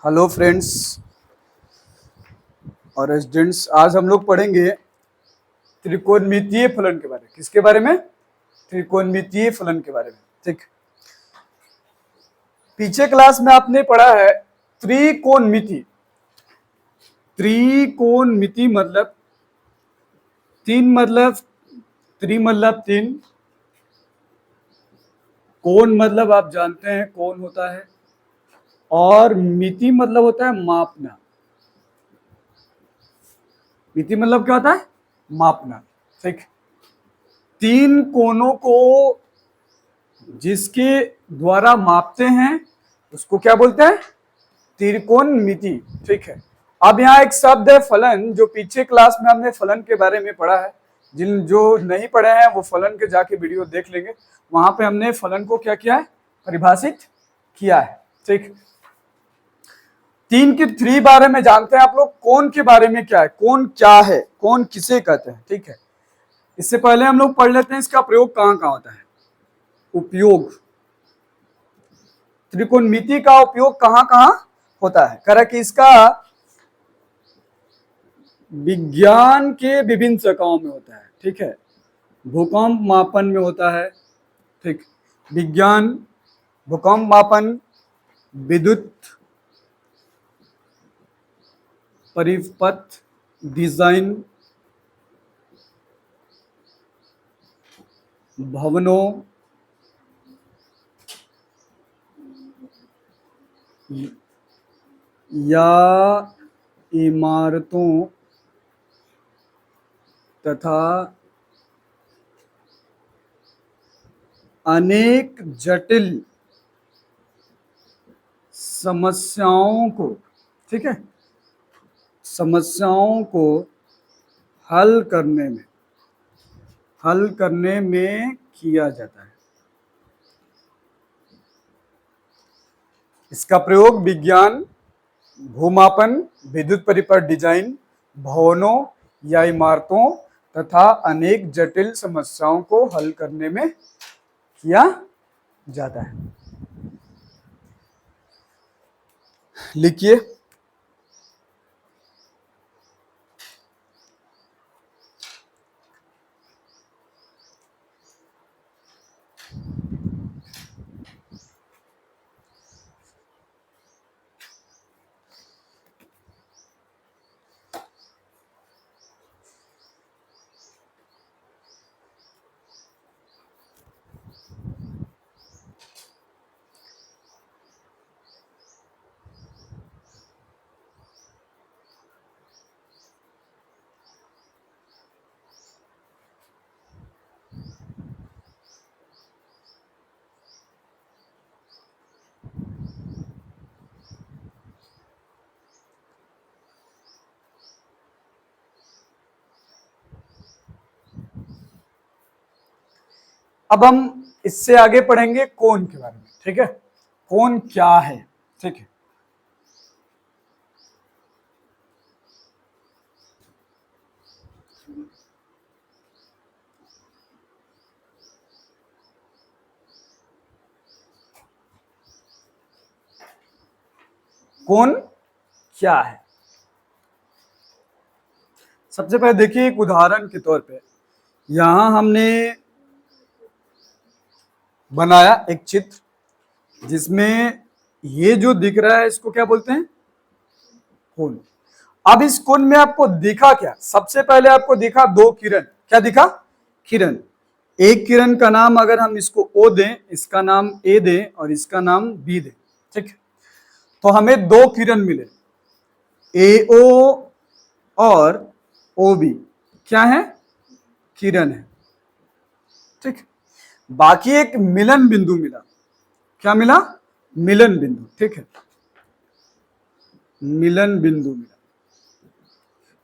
Hello friends और residents, आज हम लोग पढ़ेंगे त्रिकोणमितीय फलन के बारे में। किसके बारे में? त्रिकोणमितीय फलन के बारे में। ठीक, पीछे क्लास में आपने पढ़ा है त्रिकोणमिति। त्रिकोणमिति मतलब तीन, मतलब त्रि मतलब तीन, कोण मतलब आप जानते हैं कौन होता है, और मिति मतलब होता है मापना। मिति मतलब क्या होता है? मापना। ठीक, तीन कोणों को जिसके द्वारा मापते हैं उसको क्या बोलते हैं? त्रिकोणमिति। ठीक है, अब यहाँ एक शब्द है फलन, जो पीछे क्लास में हमने फलन के बारे में पढ़ा है। जो नहीं पढ़े हैं वो फलन के जाके वीडियो देख लेंगे, वहां पे हमने फलन को क्या किया है? परिभाषित किया है। ठीक, तीन के थ्री बारे में जानते हैं आप लोग। कोण के बारे में क्या है? कोण क्या है? कोण किसे कहते हैं? ठीक है, इससे पहले हम लोग पढ़ लेते हैं इसका प्रयोग कहाँ कहाँ होता है। उपयोग, त्रिकोणमिति का उपयोग कहाँ कहाँ होता है? कह कि इसका विज्ञान के विभिन्न शाखाओं में होता है। ठीक है, भूकंप मापन में होता है। ठीक, विज्ञान, भूकंप मापन, विद्युत परिपथ डिजाइन, भवनों या इमारतों तथा अनेक जटिल समस्याओं को, ठीक है, समस्याओं को हल करने में किया जाता है। इसका प्रयोग विज्ञान, भूमापन, विद्युत परिपथ डिजाइन, भवनों या इमारतों तथा अनेक जटिल समस्याओं को हल करने में किया जाता है। लिखिए, अब हम इससे आगे पढ़ेंगे कोण के बारे में। ठीक है, कोण क्या है? ठीक है, कोण क्या है? सबसे पहले देखिए, एक उदाहरण के तौर पे यहां हमने बनाया एक चित्र जिसमें ये जो दिख रहा है इसको क्या बोलते हैं? कोण। अब इस कोण में आपको दिखा क्या? सबसे पहले आपको दिखा दो किरण। क्या दिखा? किरण। एक किरण का नाम अगर हम इसको O दें, इसका नाम A दें और इसका नाम B दें, ठीक है, तो हमें दो किरण मिले, AO और OB। क्या है? किरण है। ठीक, बाकी एक मिलन बिंदु मिला। क्या मिला? मिलन बिंदु। ठीक है, मिलन बिंदु मिला,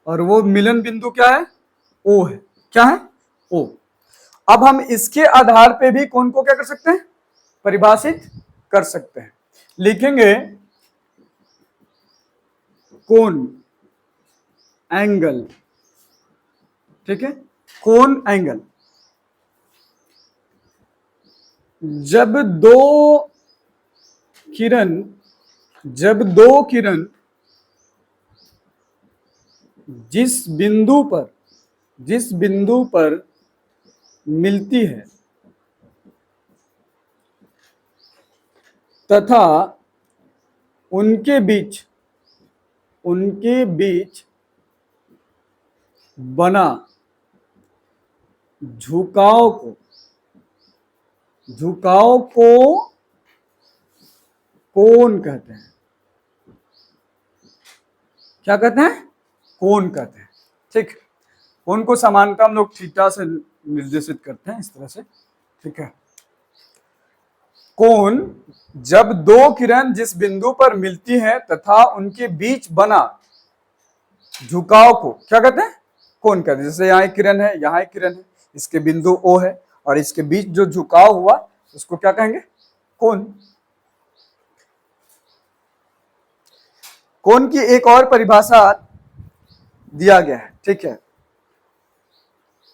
और वो मिलन बिंदु क्या है? O है। क्या है? O। अब हम इसके आधार पे भी कोण को क्या कर सकते हैं? परिभाषित कर सकते हैं। लिखेंगे कोण, एंगल। ठीक है, कोण एंगल। जब दो किरण जब दो किरण जिस बिंदु पर मिलती है तथा उनके बीच बना झुकाव को कोण कहते हैं। क्या कहते हैं? कोण कहते हैं। ठीक, कोण को समानता हम लोग थीटा से निर्देशित करते हैं, इस तरह से। ठीक है, कोण जब दो किरण जिस बिंदु पर मिलती हैं तथा उनके बीच बना झुकाव को क्या कहते हैं? कोण कहते हैं। जैसे यहाँ एक किरण है, यहाँ एक किरण है, इसके बिंदु O है और इसके बीच जो झुकाव हुआ उसको क्या कहेंगे? कोण। कोण की एक और परिभाषा दिया गया है। ठीक है,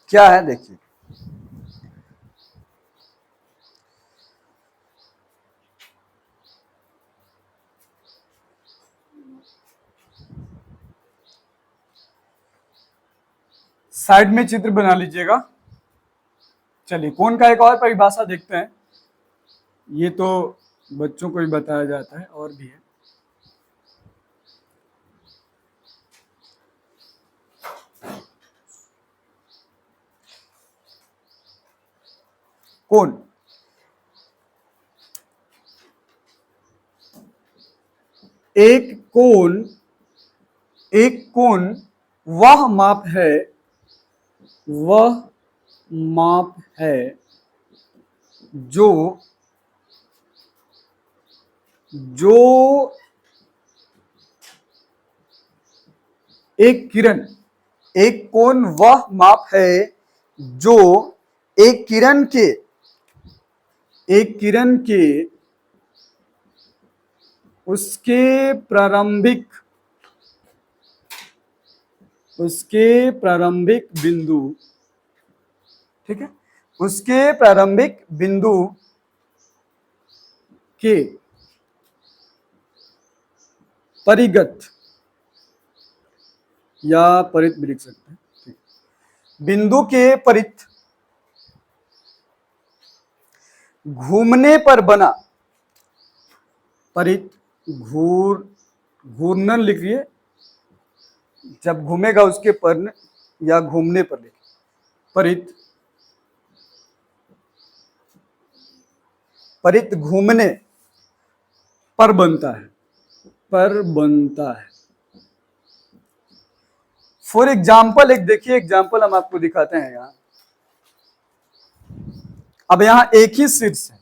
क्या है देखिए, साइड में चित्र बना लीजिएगा। चलिए, कोण का एक और परिभाषा देखते हैं। ये तो बच्चों को ही बताया जाता है, और भी है। कोण एक कोण वह माप है जो एक कोण वह माप है जो एक किरण के उसके प्रारंभिक बिंदु, ठीक है, उसके प्रारंभिक बिंदु के परिगत या परित भी लिख सकते हैं। ठीक, बिंदु के परित घूमने पर बना, परित घूर्णन लिखिए, जब घूमेगा उसके पर या घूमने पर लिखिए, परित घूमने पर बनता है, फॉर एग्जाम्पल एक देखिए, एग्जाम्पल हम आपको दिखाते हैं यहां। अब यहां एक ही शीर्ष है,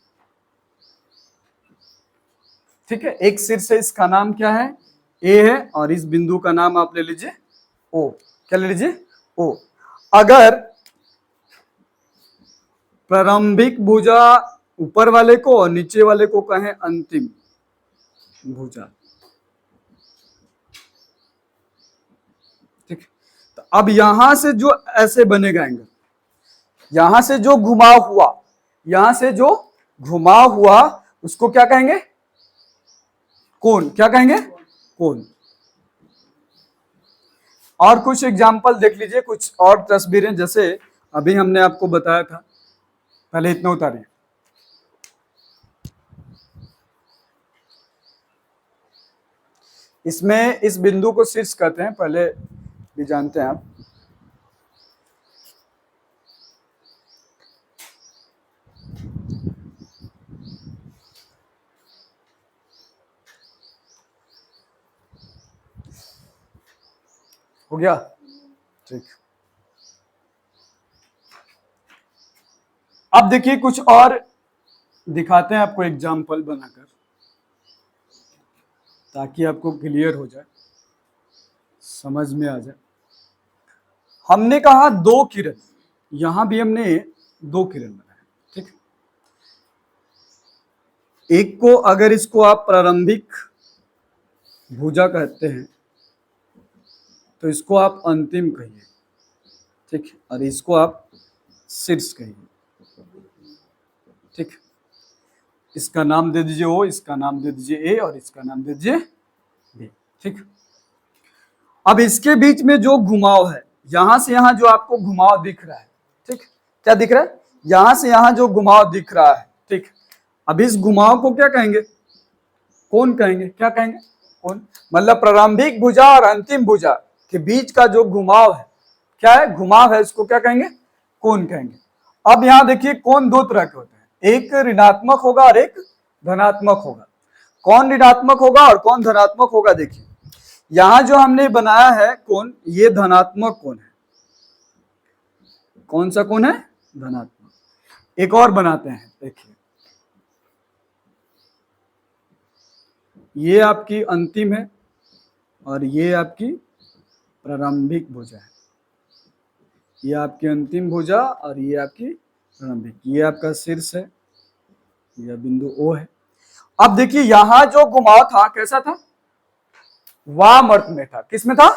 ठीक है, एक शीर्ष है, इसका नाम क्या है? ए है, और इस बिंदु का नाम आप ले लीजिए ओ। क्या ले लीजिए? ओ। अगर प्रारंभिक भुजा ऊपर वाले को और नीचे वाले को कहें अंतिम भुजा, ठीक, तो अब यहां से जो ऐसे बनेगा एंगल, यहां से जो घुमाव हुआ उसको क्या कहेंगे? कोण। क्या कहेंगे? कोण। और कुछ एग्जाम्पल देख लीजिए, कुछ और तस्वीरें, जैसे अभी हमने आपको बताया था, पहले इतना उतारिए। इसमें इस बिंदु को शीर्ष कहते हैं, पहले भी जानते हैं आप। हो गया? ठीक, अब देखिए कुछ और दिखाते हैं आपको एग्जाम्पल बनाकर, ताकि आपको क्लियर हो जाए, समझ में आ जाए। हमने कहा दो किरण, यहां भी हमने दो किरण बनाए, ठीक। एक को, अगर इसको आप प्रारंभिक भुजा कहते हैं तो इसको आप अंतिम कहिए, ठीक, और इसको आप शीर्ष कहिए, ठीक। इसका नाम दे दीजिए ओ, इसका नाम दे दीजिए ए और इसका नाम दे दीजिए बी। ठीक, अब इसके बीच में जो घुमाव है, यहां से यहां जो आपको घुमाव दिख रहा है, ठीक, क्या दिख रहा है, यहां से यहां जो घुमाव दिख रहा है, ठीक, अब इस घुमाव को क्या कहेंगे, कौन कहेंगे, क्या कहेंगे, कौन, मतलब प्रारंभिक भुजा और अंतिम भुजा के बीच का जो घुमाव है, क्या है, घुमाव है, इसको क्या कहेंगे, कौन कहेंगे। अब यहां देखिए कोण दो तरह के होते हैं, एक ऋणात्मक होगा और एक धनात्मक होगा। कौन ऋणात्मक होगा और कौन धनात्मक होगा, देखिए यहां जो हमने बनाया है कोण, ये धनात्मक कोण है। कौन सा कोण है, धनात्मक। एक और बनाते हैं, देखिए ये आपकी अंतिम है और ये आपकी प्रारंभिक भुजा है। ये आपकी अंतिम भुजा और ये आपकी प्रारंभिक, ये आपका शीर्ष है, यह बिंदु ओ है। अब देखिए यहां जो घुमाव था कैसा था, वामवर्त में था। किस में था,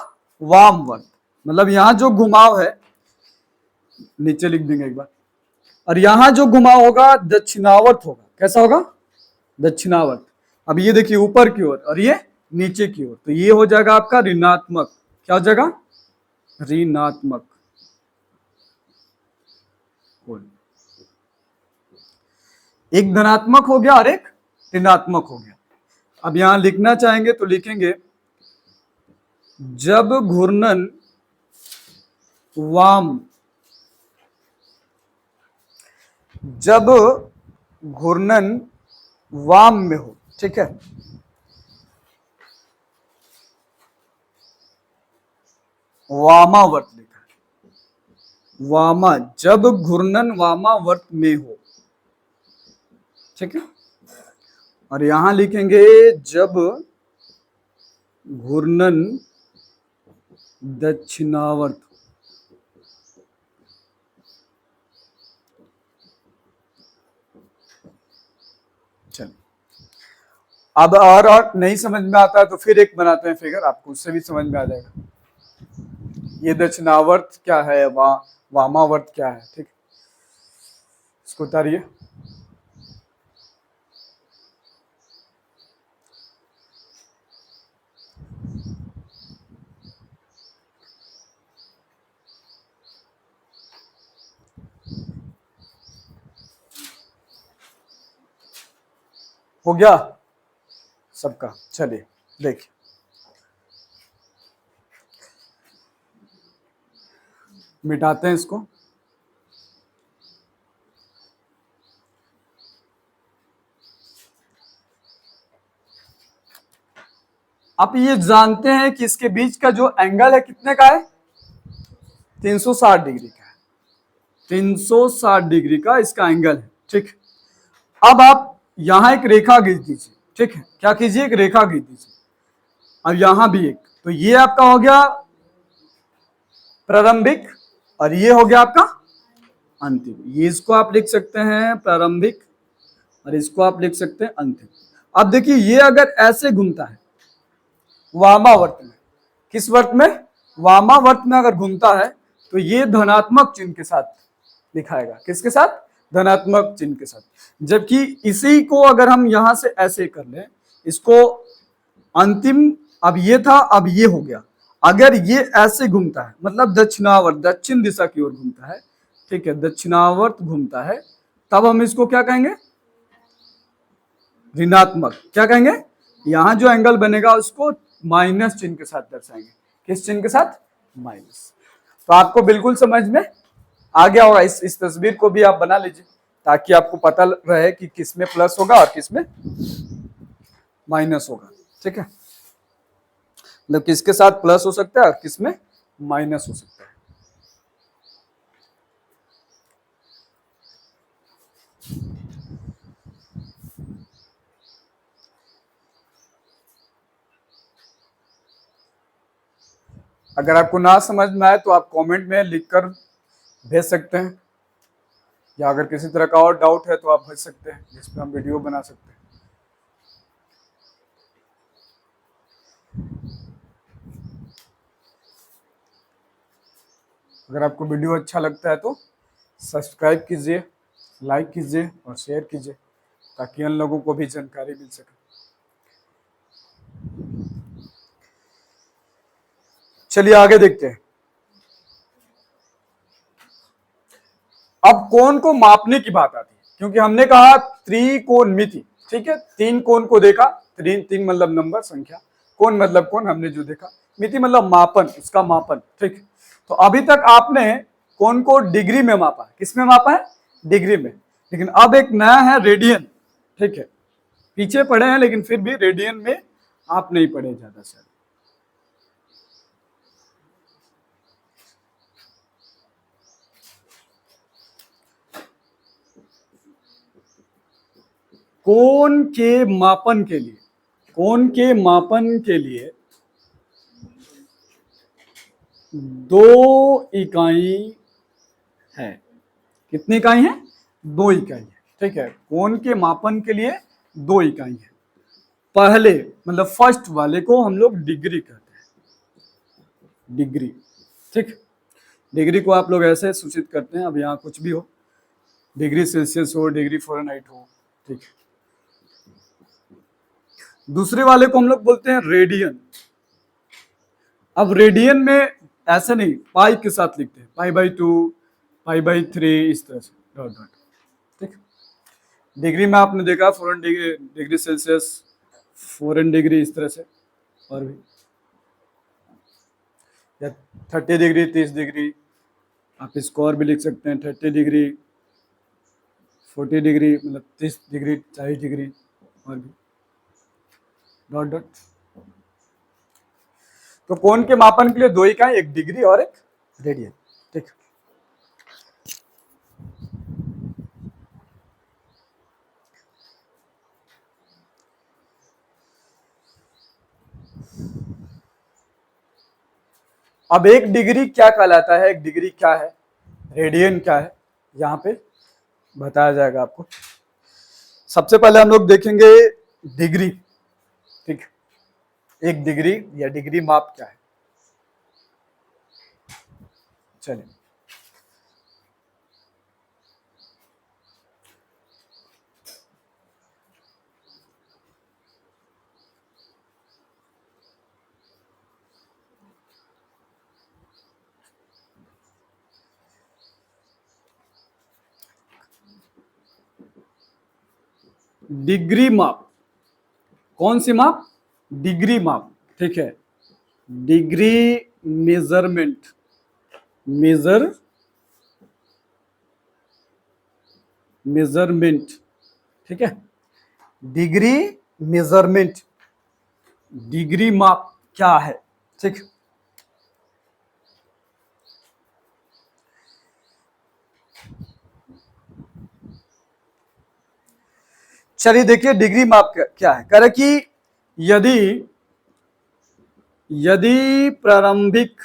वामवर्त, मतलब यहां जो घुमाव है, नीचे लिख देंगे एक बार, और यहां जो घुमाव होगा दक्षिणावर्त होगा। कैसा होगा, दक्षिणावर्त। अब ये देखिए ऊपर की ओर और ये नीचे की ओर, तो ये हो जाएगा आपका ऋणात्मक। क्या हो जाएगा, ऋणात्मक कोण। एक धनात्मक हो गया और एक ऋणात्मक हो गया। अब यहां लिखना चाहेंगे तो लिखेंगे, जब घूर्णन वाम, जब घूर्णन वाम में हो, ठीक है, वामावर्त लिखा है, वामा, जब घूर्णन वामावर्त में हो, ठीक है, और यहां लिखेंगे जब घूर्णन दक्षिणावर्त। चलिए, अब और नहीं समझ में आता है तो फिर एक बनाते हैं फिगर, आपको उससे भी समझ में आ जाएगा। ये दक्षिणावर्त क्या है, वामावर्त क्या है, ठीक, इसको उतारिए। हो गया सबका, चलिए देखिए, मिटाते हैं इसको। आप ये जानते हैं कि इसके बीच का जो एंगल है कितने का है, 360 डिग्री का है, 360 डिग्री का इसका एंगल है, ठीक। अब आप यहां एक रेखा खींच दीजिए, ठीक है, क्या कीजिए, एक रेखा खींच दीजिए, अब यहां भी एक, तो ये आपका हो गया प्रारंभिक और ये हो गया आपका अंतिम। ये इसको आप लिख सकते हैं प्रारंभिक और इसको आप लिख सकते हैं अंतिम। अब देखिए ये अगर ऐसे घूमता है वामावर्त में, किस वर्त में, वामावर्त में अगर घूमता है तो ये धनात्मक चिन्ह के साथ दिखाएगा। किसके साथ, धनात्मक चिन्ह के साथ। जबकि इसी को अगर हम यहां से ऐसे कर लें, इसको अंतिम, अब ये था अब ये हो गया, अगर ये ऐसे घूमता है मतलब दक्षिणावर्त, दक्षिण दिशा की ओर घूमता है, ठीक है, दक्षिणावर्त घूमता है, तब हम इसको क्या कहेंगे, ऋणात्मक। क्या कहेंगे, यहां जो एंगल बनेगा उसको माइनस चिन्ह के साथ दर्शाएंगे। किस चिन्ह के साथ, माइनस। तो आपको बिल्कुल समझ में आ गया होगा। इस तस्वीर को भी आप बना लीजिए ताकि आपको पता रहे कि किसमें प्लस होगा और किसमें माइनस होगा, ठीक है, मतलब किसके साथ प्लस हो सकता है और किसमें माइनस हो सकता है। अगर आपको ना समझ में आए तो आप कमेंट में लिखकर भेज सकते हैं, या अगर किसी तरह का और डाउट है तो आप भेज सकते हैं जिस पर हम वीडियो बना सकते हैं। अगर आपको वीडियो अच्छा लगता है तो सब्सक्राइब कीजिए, लाइक कीजिए और शेयर कीजिए ताकि अन्य लोगों को भी जानकारी मिल सके। चलिए आगे देखते हैं। अब कोण को मापने की बात आती है, क्योंकि हमने कहा त्रिकोणमिति, ठीक है, तीन कोण को देखा, तीन मतलब नंबर संख्या, कोण मतलब कोण हमने जो देखा, मिति मतलब मापन, उसका मापन, ठीक। तो अभी तक आपने कोण को डिग्री में मापा, किस में मापा है, डिग्री में, लेकिन अब एक नया है रेडियन, ठीक है, पीछे पढ़े हैं लेकिन फिर भी रेडियन में आप नहीं पढ़े ज्यादा से। कोण के मापन के लिए, कोण के मापन के लिए दो इकाई है। कितनी इकाई है, दो इकाई है, ठीक है। कोण के मापन के लिए दो इकाई है। पहले मतलब फर्स्ट वाले को हम लोग डिग्री कहते हैं, डिग्री, ठीक। डिग्री को आप लोग ऐसे सूचित करते हैं, अब यहाँ कुछ भी हो, डिग्री सेल्सियस हो, डिग्री फ़ारेनहाइट हो, ठीक। दूसरे वाले को हम लोग बोलते हैं रेडियन। अब रेडियन में ऐसे नहीं, पाई के साथ लिखते हैं, पाई/2, पाई/3, इस तरह से डॉट डॉट, ठीक। डिग्री में आपने देखा foreign degree Celsius, foreign degree, इस तरह से, और भी या 30 डिग्री, 30 डिग्री, आप इसको और भी लिख सकते हैं, 30 डिग्री, 40 डिग्री, मतलब 30 डिग्री, 40 डिग्री, और भी डॉट डॉट। तो कोण के मापन के लिए दो इकाई, एक डिग्री और एक रेडियन, ठीक। अब एक डिग्री क्या कहलाता है, एक डिग्री क्या है, रेडियन क्या है, यहां पे बताया जाएगा आपको। सबसे पहले हम लोग देखेंगे डिग्री, ठीक, एक डिग्री या डिग्री माप क्या है। चलिए, डिग्री माप, कौन सी माप, डिग्री माप, ठीक है, डिग्री मेजरमेंट, मेजरमेंट, ठीक है, डिग्री मेजरमेंट, डिग्री माप क्या है, ठीक। चलिए देखिए डिग्री माप क्या है। कह रहे कि यदि यदि प्रारंभिक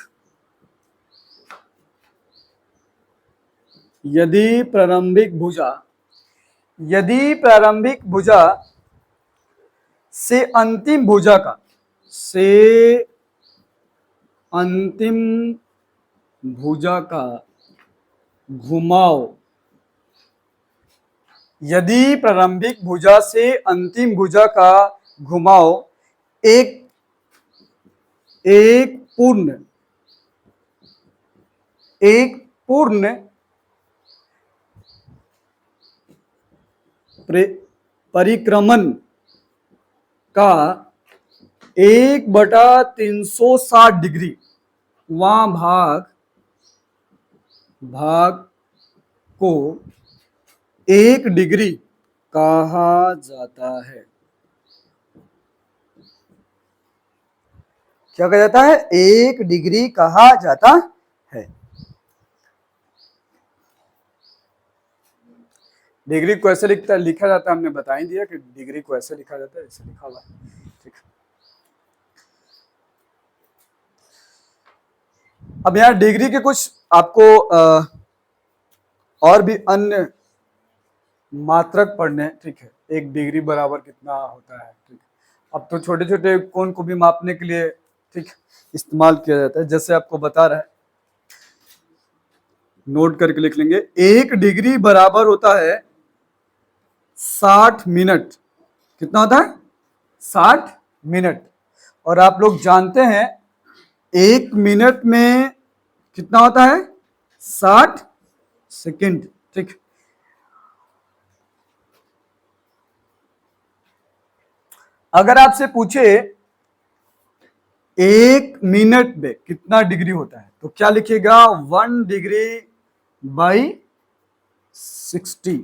भुजा, यदि प्रारंभिक भुजा से अंतिम भुजा का, से अंतिम भुजा का घुमाव, यदि प्रारंभिक भुजा से अंतिम भुजा का घुमाव एक पूर्ण परिक्रमण का 1/360 डिग्री वहां भाग को एक डिग्री कहा जाता है। क्या कहा जाता है, एक डिग्री कहा जाता है। डिग्री को ऐसे लिखा जाता है, हमने बता ही दिया कि डिग्री को ऐसे लिखा जाता है, ऐसे लिखा हुआ है, ठीक। अब यहाँ डिग्री के कुछ आपको और भी अन्य मात्रक पढ़ने, ठीक है, एक डिग्री बराबर कितना होता है, ठीक। अब तो छोटे छोटे कोण को भी मापने के लिए, ठीक, इस्तेमाल किया जाता है, जैसे आपको बता रहा है, नोट करके लिख लेंगे। एक डिग्री बराबर होता है 60 मिनट। कितना होता है? 60 मिनट। और आप लोग जानते हैं 1 मिनट में कितना होता है? 60 सेकंड। ठीक। अगर आपसे पूछे 1 मिनट में कितना डिग्री होता है तो क्या लिखिएगा? 1 डिग्री/60।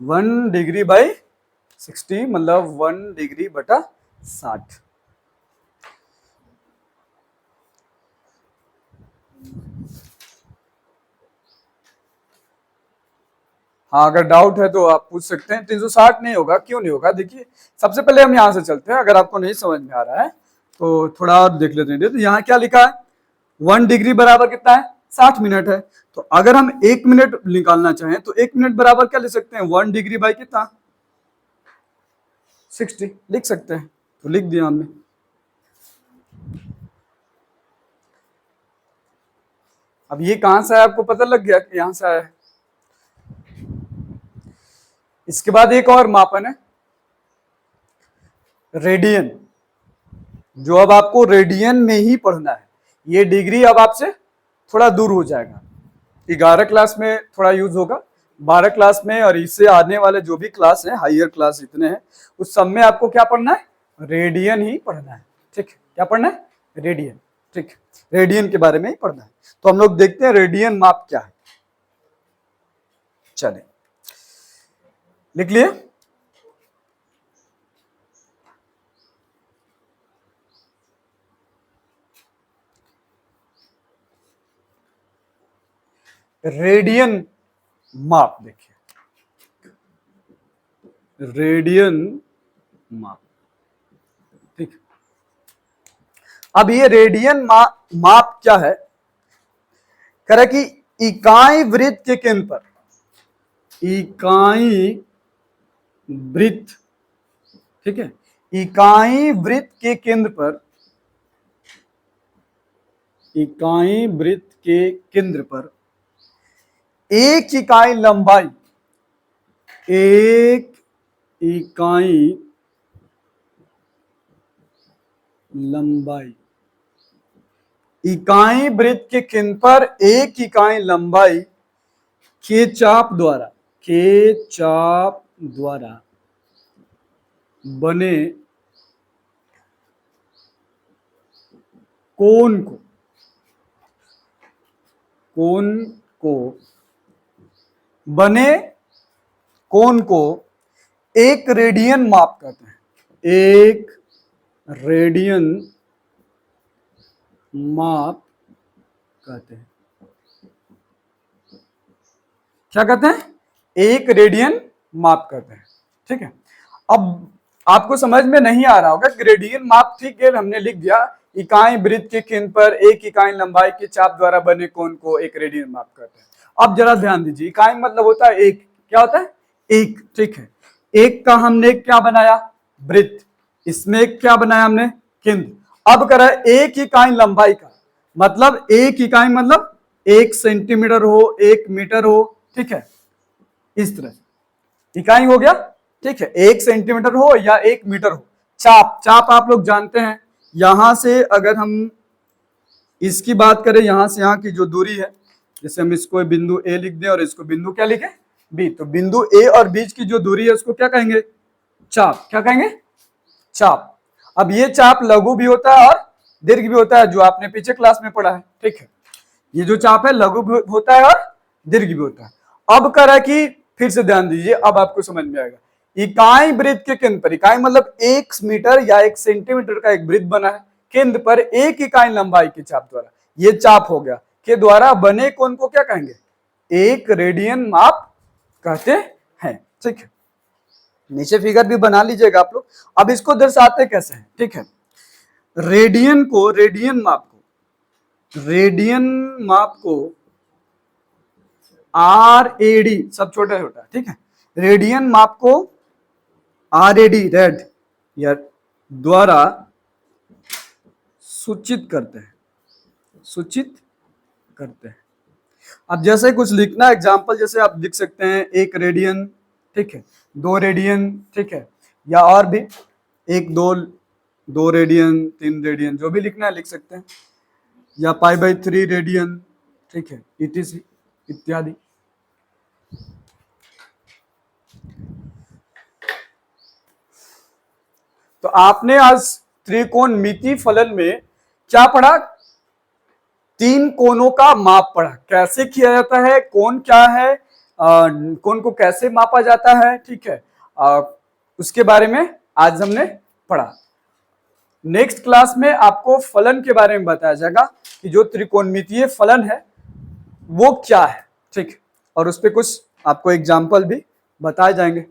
1 डिग्री/60 मतलब 1 डिग्री/60। हाँ, अगर डाउट है तो आप पूछ सकते हैं। 360 नहीं होगा, क्यों नहीं होगा? देखिए, सबसे पहले हम यहां से चलते हैं। अगर आपको नहीं समझ में आ रहा है तो थोड़ा और देख लेते हैं। तो यहाँ क्या लिखा है? 1 डिग्री बराबर कितना है? 60 मिनट है। तो अगर हम 1 मिनट निकालना चाहें तो 1 मिनट बराबर क्या लिख सकते हैं? 1 डिग्री बाई कितना? 60 लिख सकते हैं। तो लिख दिया हमने। अब ये कहां से आया आपको पता लग गया कि यहां से आया है। इसके बाद एक और मापन है, रेडियन, जो अब आपको रेडियन में ही पढ़ना है। ये डिग्री अब आपसे थोड़ा दूर हो जाएगा। 11 क्लास में थोड़ा यूज होगा, 12 क्लास में और इससे आने वाले जो भी क्लास है, हायर क्लास इतने हैं, उस सब में आपको क्या पढ़ना है? रेडियन ही पढ़ना है। ठीक, क्या पढ़ना है? रेडियन। ठीक, रेडियन के बारे में ही पढ़ना है। तो हम लोग देखते हैं रेडियन माप क्या है। चले, लिख लिए। रेडियन माप देखिए, रेडियन माप। ठीक, अब ये रेडियन माप क्या है? कह रहा कि इकाई वृत्त के केंद्र पर, इकाई वृत्त, ठीक है, इकाई वृत्त के केंद्र पर, इकाई वृत्त के केंद्र पर एक इकाई लंबाई, एक इकाई लंबाई, इकाई वृत्त के केंद्र पर एक इकाई लंबाई के चाप द्वारा, के चाप द्वारा बने कोण को, कोण को, बने कोण को एक रेडियन माप कहते हैं। एक रेडियन माप कहते हैं। क्या कहते हैं? एक रेडियन माप कहते हैं। ठीक है, अब आपको समझ में नहीं आ रहा होगा कि रेडियन माप, ठीक है, हमने लिख दिया इकाई वृत्त के केंद्र पर एक इकाई लंबाई के चाप द्वारा बने कोण को एक रेडियन माप कहते हैं। अब जरा ध्यान दीजिए, इकाई मतलब होता है एक। क्या होता है? एक। ठीक है, एक का हमने क्या बनाया? वृत्त। इसमें एक क्या बनाया हमने? केंद्र। अब करा एक इकाई लंबाई का मतलब, एक इकाई मतलब 1 सेंटीमीटर हो, 1 मीटर हो। ठीक है, इस तरह से इकाई हो गया। ठीक है, 1 सेंटीमीटर हो या 1 मीटर हो। चाप, चाप आप लोग जानते हैं, यहां से अगर हम इसकी बात करें, यहां से यहां की जो दूरी है, जैसे हम इसको बिंदु ए लिख दें और इसको बिंदु क्या लिखें? बी, तो बिंदु ए और बीच की जो दूरी है उसको क्या कहेंगे? चाप। क्या कहेंगे? चाप। अब ये चाप लघु भी होता है और दीर्घ भी होता है, जो आपने पीछे क्लास में पढ़ा है। ठीक है, ये जो चाप है लघु भी होता है और दीर्घ भी होता है। अब करा कि फिर से ध्यान दीजिए, अब आपको समझ में आएगा। इकाई वृत्त के केंद्र पर, इकाई मतलब 1 मीटर या 1 सेंटीमीटर का एक वृत्त बना है, केंद्र पर एक इकाई लंबाई के चाप द्वारा, ये चाप हो गया, के द्वारा बने कोण को क्या कहेंगे? एक रेडियन माप कहते हैं। ठीक है, नीचे फिगर भी बना लीजिएगा आप लोग। अब इसको दर्शाते कैसे हैं? ठीक है, रेडियन को, रेडियन माप को, रेडियन माप को RAD, सब छोटा छोटा। ठीक है, रेडियन माप को RAD, रेड, या द्वारा सूचित करते हैं, सूचित करते हैं। अब जैसे कुछ लिखना एग्जाम्पल, जैसे आप लिख सकते हैं 1 रेडियन, ठीक है, 2 रेडियन, ठीक है, या और भी 1 2 रेडियन, 3 रेडियन, जो भी लिखना है लिख सकते हैं, या π/3 रेडियन, ठीक है, etc इत्यादि। तो आपने आज त्रिकोणमिति फलन में क्या पढ़ा? 3 कोणों का माप पढ़ा, कैसे किया जाता है, कोण क्या है, कोण को कैसे मापा जाता है, ठीक है, उसके बारे में आज हमने पढ़ा। नेक्स्ट क्लास में आपको फलन के बारे में बताया जाएगा कि जो त्रिकोणमितीय फलन है वो क्या है, ठीक, और उस पर कुछ आपको एग्जाम्पल भी बताए जाएंगे।